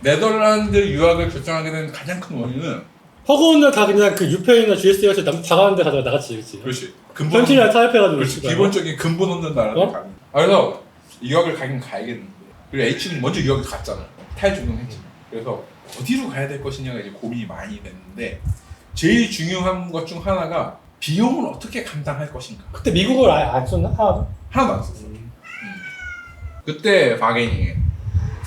네덜란드 유학을 결정하게 된 가장 큰 원인은 허구는 다 그냥 그 유페이나 GS에서 다 가는 데 가다가 나갔지, 그치? 그렇지. 현실이랑 타협해가지고. 그렇지. 기본적인 근본 없는 나라를 가는. 그래서 유학을 가긴 가야겠는데. 그리고 H는 먼저 유학을 갔잖아. 탈주능했지. 그래서 어디로 가야 될 것이냐가 이제 고민이 많이 됐는데 제일 중요한 것 중 하나가 비용을 어떻게 감당할 것인가. 그때 미국을 아예 안 썼나? 하나도 안 썼어. 그때 바게닝에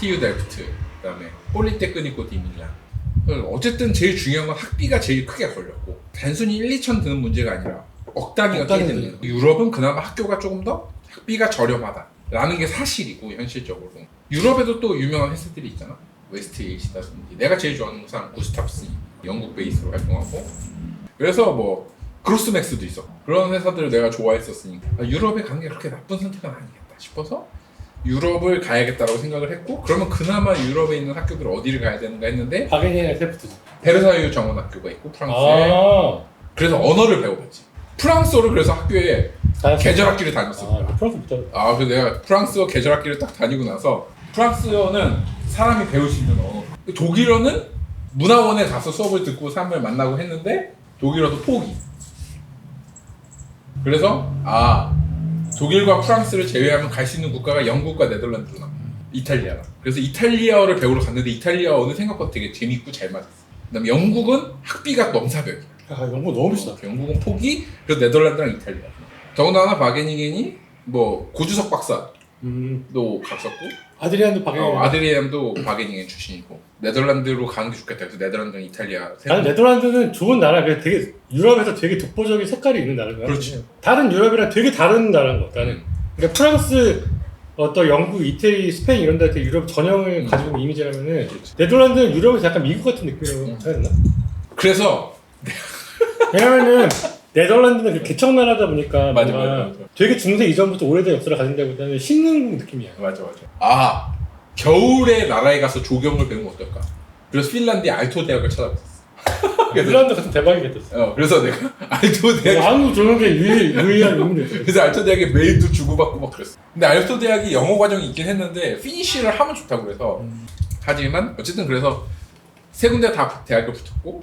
TU 델프트, 그다음에 폴리테크니코 디 밀란. 어쨌든 제일 중요한 건 학비가 제일 크게 걸렸고 단순히 1, 2천 드는 문제가 아니라 억 단위가 깨지는. 유럽은 그나마 학교가 조금 더 학비가 저렴하다라는 게 사실이고 현실적으로. 유럽에도 또 유명한 회사들이 있잖아. 웨스트힐이라든지. 내가 제일 좋아하는 사람 구스타프슨, 영국 베이스로 활동하고. 그래서 뭐 그로스맥스도 있어. 그런 회사들을 내가 좋아했었으니까 유럽에 가는 게 그렇게 나쁜 선택은 아니겠다 싶어서 유럽을 가야겠다라고 생각을 했고, 그러면 그나마 유럽에 있는 학교들 어디를 가야 되는가 했는데 바게닝이나 델프트. 베르사유 정원학교가 있고 프랑스에. 그래서 언어를 배워봤지. 프랑스어를 그래서 학교에 계절학기를 다녔어. 프랑스 못하고. 그래서 내가 프랑스어 계절학기를 딱 다니고 나서 프랑스어는 사람이 배울 수 있는 언어. 독일어는 문화원에 가서 수업을 듣고 사람을 만나고 했는데 독일어도 포기. 그래서 독일과 프랑스를 제외하면 갈 수 있는 국가가 영국과 네덜란드로 남아. 이탈리아라. 그래서 이탈리아어를 배우러 갔는데 이탈리아어는 생각보다 되게 재밌고 잘 맞았어. 그다음에 영국은 학비가 넘사벽이야. 영국 너무 비싸. 영국은 포기. 그래서 네덜란드랑 이탈리아. 더군다나 바게닝겐이 뭐 고주석 박사도 갔었고, 아드리안도 바게닝. 아드리안도 바게닝겐 출신이고, 네덜란드로 가는 게 좋겠다. 그래서 네덜란드랑 이탈리아. 나는 네덜란드는 좋은 나라. 되게 유럽에서 되게 독보적인 색깔이 있는 나라인 거야. 그렇지. 다른 유럽이랑 되게 다른 나라인 것 같아. 그러니까 프랑스, 또 영국, 이태리, 스페인 이런 데한테 유럽 전형을 가지고 있는 이미지라면은 네덜란드는 유럽에서 약간 미국 같은 느낌으로 해야 되나? 그래서 왜냐면은 네덜란드는 그 개척나라다 보니까 맞아. 되게 중세 이전부터 오래된 역사를 가진 데보다는 신흥 느낌이야. 맞아. 겨울에 나라에 가서 조경을 배우면 어떨까? 그래서 핀란드의 알토 대학을 찾아봤었어. 네덜란드 같은 대박이겠다. 그래서 내가 알토 대학 한국 조는 게 유일한 의미를. 그래서 알토 대학에 메일도 주고받고 막 그랬어. 근데 알토 대학이 영어 과정이 있긴 했는데 피니쉬를 하면 좋다고 그래서 하지만 어쨌든 그래서 세 군데 다 대학을 붙었고,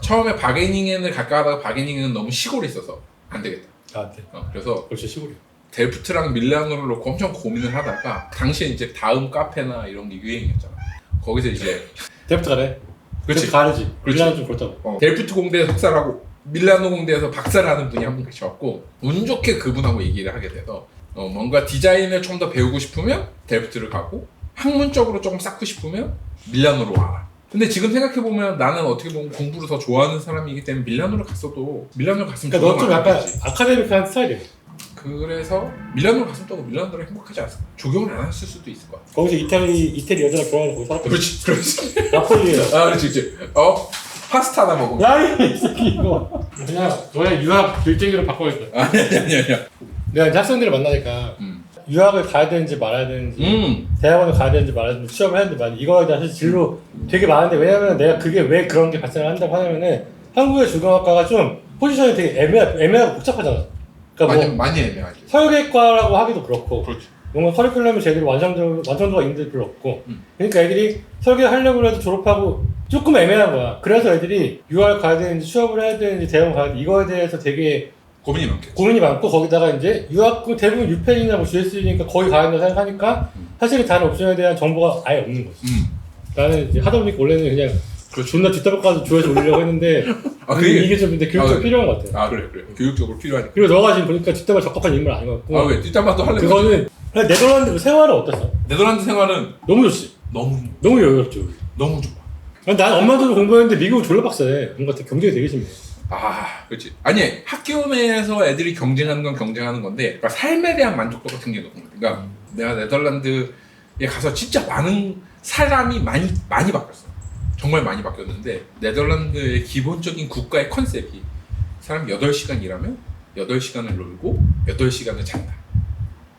처음에 바게닝겐을 갈까 하다가 바게닝겐은 너무 시골에 있어서 안 되겠다. 네. 그래서 벌써 시골이야. 델프트랑 밀라노를 놓고 엄청 고민을 하다가 당시에 이제 다음 카페나 이런 게 유행이었잖아. 거기서 이제 델프트 가래. 그렇지. 가르지. 그렇지. 밀라노 좀 그렇다고. 델프트 공대에서 석사하고 밀라노 공대에서 박사를 하는 분이 한 분 계셔갖고 운 좋게 그분하고 얘기를 하게 돼서 뭔가 디자인을 좀 더 배우고 싶으면 델프트를 가고 학문적으로 조금 쌓고 싶으면 밀라노로 와라. 근데 지금 생각해보면 나는 어떻게 보면 공부를 더 좋아하는 사람이기 때문에 밀라노를 갔어도 밀라노를 갔으면 그러니까 너 좀 약간 아카데믹한 스타일이야. 그래서 밀라노를 갔으면 또 밀라노를 행복하지 않았을까? 조경을 안 했을 수도 있을 것 같아. 거기서 이태리 여자랑 결혼하고 거기 살았거든. 그렇지. 나폴리에. 그렇지. 파스타나 먹으면. 야, 이 새끼 이거. 그냥 너의 유학 빌딩으로 바꿔야겠다. 아니야. 내가 이제 학생들을 만나니까 유학을 가야 되는지 말아야 되는지, 대학원을 가야 되는지 말아야 되는지, 취업을 해야 되는지 말아야 되는지, 이거에 대한 진로 되게 많은데, 왜냐면 내가 그게 왜 그런 게 발생을 한다고 하냐면은 한국의 주경학과가 좀 포지션이 되게 애매하고 복잡하잖아. 그러니까 많이 애매하지. 서울계과라고 하기도 그렇고, 그렇지. 뭔가 커리큘럼이 제대로 완성도가 있는 데 별로 없고, 그러니까 애들이 설계 하려고 해도 졸업하고 조금 애매한 거야. 그래서 애들이 유학을 가야 되는지 취업을 해야 되는지 대학원 가야 되는지 이거에 대해서 되게 고민이 많고, 거기다가 이제 유학 대부분 유펜이나 뭐 GS니까 거기 가야 된다고 생각하니까 사실은 다른 옵션에 대한 정보가 아예 없는 거지. 나는 이제 하다 보니까 원래는 그냥 존나 뒷담화 까지 조회서 올리려고 했는데 이게 좀 근데 교육적으로 필요한 것 같아. 그래. 교육적으로 필요하니까. 그리고 너가 지금 보니까 뒷담화 적합한 인물 아닌 것 같고. 왜? 뒷담화도 하려고. 그거는 네덜란드 생활은 어땠어? 네덜란드 생활은 너무 좋지. 너무 여유롭죠. 너무 좋아. 난 엄마도 공부했는데 미국은 졸라 빡세. 뭔가 경쟁이 되게 심해. 그렇지. 아니, 학교 내에서 애들이 경쟁하는 건 경쟁하는 건데, 그러니까 삶에 대한 만족도 같은 게 높은 거야. 그러니까 내가 네덜란드에 가서 진짜 많은 사람이 많이 바뀌었어. 정말 많이 바뀌었는데, 네덜란드의 기본적인 국가의 컨셉이 사람 8시간 일하면 8시간을 놀고 8시간을 잔다.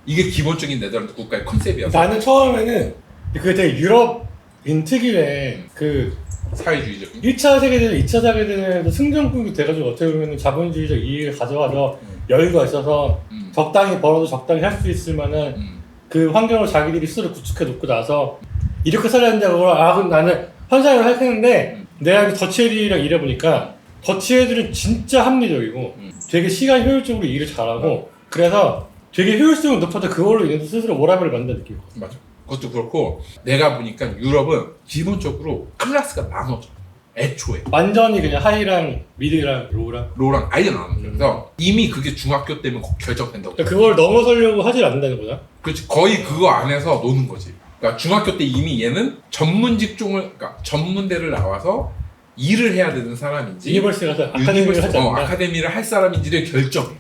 이게 기본적인 네덜란드 국가의 컨셉이었어. 나는 처음에는 그게 되게 유럽인 특유의 그 사회주의적인 1차 세계대전, 2차 세계대전에도 승전국이 돼가지고 어떻게 보면 자본주의적 이익을 가져가서 여유가 있어서 적당히 벌어도 적당히 할 수 있을 만한 그 환경을 자기들이 스스로 구축해 놓고 나서 이렇게 살아야 된다고 그럼 나는 환상을 했는데 내가 더치애들이랑 일해보니까 더치애들은 진짜 합리적이고 되게 시간 효율적으로 일을 잘하고 그래서 되게 효율성이 높아서 그걸로 인해서 스스로 워라밸을 만든다 느끼고. 맞아. 그것도 그렇고 내가 보니까 유럽은 기본적으로 클래스가 나눠져. 애초에 완전히 그냥 하이랑 미드랑 로우랑. 로랑 아예 나눠져. 그래서 이미 그게 중학교 때면 결정된다고. 그러니까 그걸 넘어서려고 하질 않는다는 거잖아. 그렇지. 거의 그거 안에서 노는 거지. 그러니까 중학교 때 이미 얘는 전문 직종을, 그러니까 전문대를 나와서 일을 해야 되는 사람인지 유니버시티 가서 아카데미를 하지 않나. 아카데미를 할 사람인지를 결정해.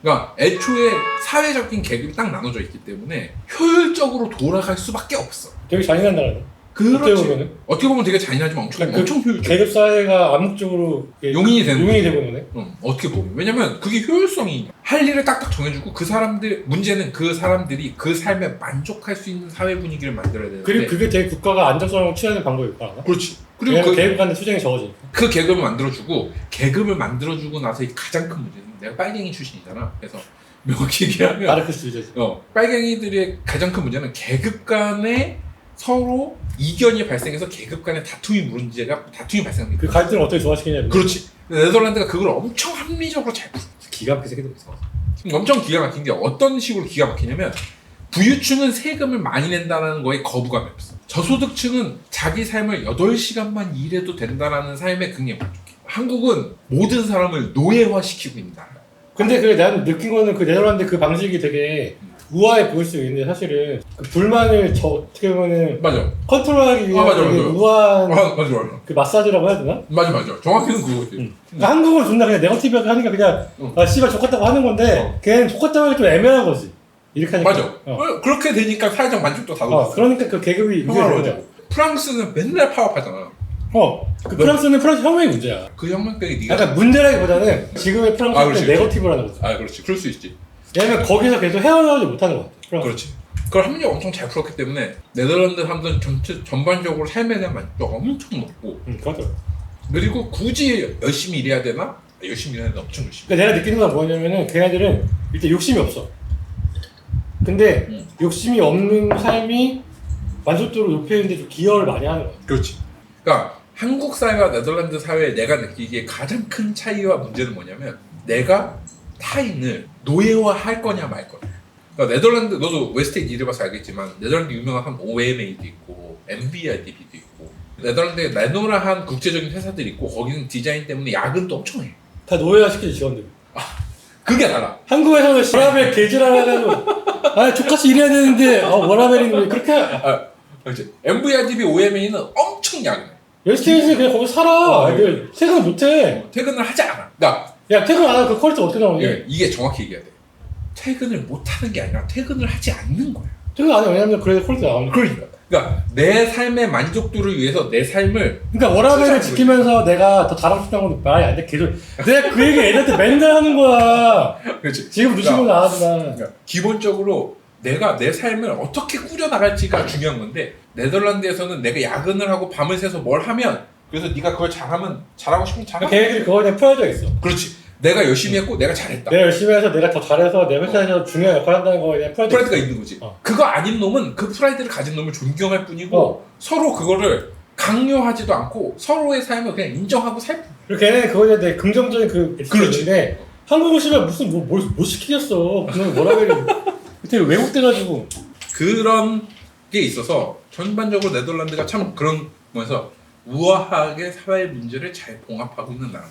그러니까 애초에 사회적인 계급이 딱 나눠져 있기 때문에 효율적으로 돌아갈 수밖에 없어. 되게 잔인한 나라네. 그렇지. 어떻게 보면 되게 잔인하지만 엄청 그러니까 엄청 효율적. 계급 사회가 암묵적으로 용인이 되는 거네. 어떻게 보면. 왜냐면 그게 효율성이 할 일을 딱딱 정해주고 그 사람들, 문제는 그 사람들이 그 삶에 만족할 수 있는 사회 분위기를 만들어야 되는데. 그리고 그게 되게 국가가 안정성을 취하는 방법일까? 그렇지. 그리고 그 계급 간의 투쟁이 적어지니까. 그 계급을 만들어주고 계급을 만들어주고 나서 가장 큰 문제는 내가 빨갱이 출신이잖아. 그래서 명확히 얘기하면 마르크스주의자지. 빨갱이들의 가장 큰 문제는 계급 간에 서로 이견이 발생해서 계급 간의 다툼이 발생합니다. 그 갈등을 어떻게 조화시키냐. 그렇지. 네덜란드가 그걸 엄청 합리적으로 잘 풀어. 기가 막히게 새끼들 있어. 엄청 기가 막힌 게 어떤 식으로 기가 막히냐면 부유층은 세금을 많이 낸다는 거에 거부감이 없어. 저소득층은 자기 삶을 8시간만 일해도 된다는 삶에 굉장히 만족해. 한국은 모든 사람을 노예화시키고 있는 나라야. 근데 그래 난 느낀 거는 그 네덜란드 그 방식이 되게 우아해 보일 수 있는데 사실은 그 불만을 어떻게 보면은 맞아. 컨트롤하기 위한 맞아. 되게 우아한 맞아. 그 마사지라고 해야 되나? 맞아. 정확히는 그거지. 그러니까 한국은 존나 그냥 네거티브하게 하니까 그냥 아 씨발 족같다고 하는 건데 걔는 족같다고 하기 좀 애매한 거지. 이렇게 하니까. 맞아. 그렇게 되니까 사회적 만족도 다 높아. 그러니까 그 계급이 유지되는 거야. 프랑스는 맨날 파업하잖아. 그 프랑스는 프랑스 혁명이 문제야. 그 혁명 때문에 네가 약간 문제라기보다는 지금의 프랑스는 그렇지. 네거티브라는 거지. 그렇지. 그럴 수 있지. 왜냐면 거기서 계속 헤어나오지 못하는 것 같아. 프랑스. 그렇지. 그걸 합리적 엄청 잘 풀었기 때문에 네덜란드 사람들은 전반적으로 삶에 대한 만족도가 엄청 높고 그렇죠. 그리고 굳이 열심히 일해야 되나? 열심히 일해야 되나? 엄청 열심히. 그러니까 내가 느끼는 건 뭐냐면은 걔네들은 일단 욕심이 없어. 근데 욕심이 없는 삶이 만족도를 높이는데 좀 기여를 많이 하는 거야. 그렇지. 그러니까 한국 사회와 네덜란드 사회에 내가 느끼기에 가장 큰 차이와 문제는 뭐냐면 내가 타인을 노예화할 거냐 말 거냐. 그러니까 네덜란드, 너도 웨스테이트 일해봐서 알겠지만 네덜란드 유명한 한 OMA도 있고 MBIDB도 있고 네덜란드에 레노라한 국제적인 회사들이 있고 거기는 디자인 때문에 야근도 엄청 해. 다 노예화시키지 직원들. 그게 달라. 한국에서는 워라벨 개질하려고 족같이 일해야 되는데 워라벨이 그렇게 그렇지. MVIDB OMA는 엄청 야근해. 웨스테이트는 그냥 거기 살아. 애들 퇴근 못해. 퇴근을 하지 않아. 그러니까 야 퇴근 안 하면 그 퀄리티 어떻게 나오니? 이게 정확히 얘기해야 돼. 퇴근을 못하는 게 아니라 퇴근을 하지 않는 거야. 퇴근 안 해. 왜냐면 그래야 퀄리티 나오니까. 그러니까 내 삶의 만족도를 위해서 내 삶을 그러니까 워라벨을 지키면서 내가 더 잘하고 싶다는 건 말이 안 돼. 계속 내가 그 얘기 애들한테 맨날 하는 거야. 그렇지. 지금 누시면 나하지만 그러니까 기본적으로 내가 내 삶을 어떻게 꾸려나갈지가 중요한 건데 네덜란드에서는 내가 야근을 하고 밤을 새서 뭘 하면 그래서 네가 그걸 잘하고 싶으면 잘하고 걔네들이 그거에 대한 풀어져 있어. 그렇지. 내가 열심히 했고 내가 잘했다. 내가 열심히 해서 내가 더 잘해서 내 회사에서 중요한 역할을 한다는 거에 대한 프라이드가 있는 거지. 그거 아닌 놈은 그 프라이드를 가진 놈을 존경할 뿐이고 서로 그거를 강요하지도 않고 서로의 삶을 그냥 인정하고 살 뿐. 그리고 걔네는 그거에 대해 긍정적인 그 그렇지. 있는데 한국은 씨발 무슨 못 시키겠어. 그냥 뭐라벨이 되게 왜곡돼가지고 그런 게 있어서 전반적으로 네덜란드가 참 그런 거에서 우아하게 사회 문제를 잘 봉합하고 있는 나라.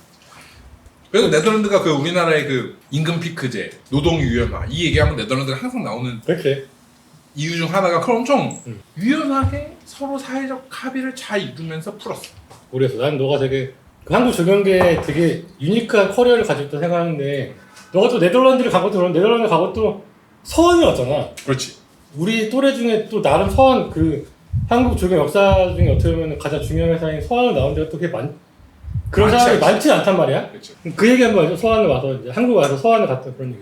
그래서 네덜란드가 그 우리나라의 그 임금 피크제, 노동 유연화 이 얘기하면 네덜란드가 항상 나오는 그렇게 이유 중 하나가 그걸 엄청 유연하게 서로 사회적 합의를 잘 이루면서 풀었어. 모르겠어. 난 너가 되게 그 한국 조경계에 되게 유니크한 커리어를 가지고 있다 생각하는데 너가 또 네덜란드를 간 것도 그럼 네덜란드 간 것도 서원을 왔잖아. 그렇지. 우리 또래 중에 또 나름 서원 그 한국 조경 역사 중에 어떻게 보면 가장 중요한 회사인 서원을 나온 데가 또 그게 그런 사람이 많지 않단 말이야. 그렇죠. 그 얘기 한번 해줘. 서원을 와서 이제 한국 와서 서원을 갔다 그런 얘기.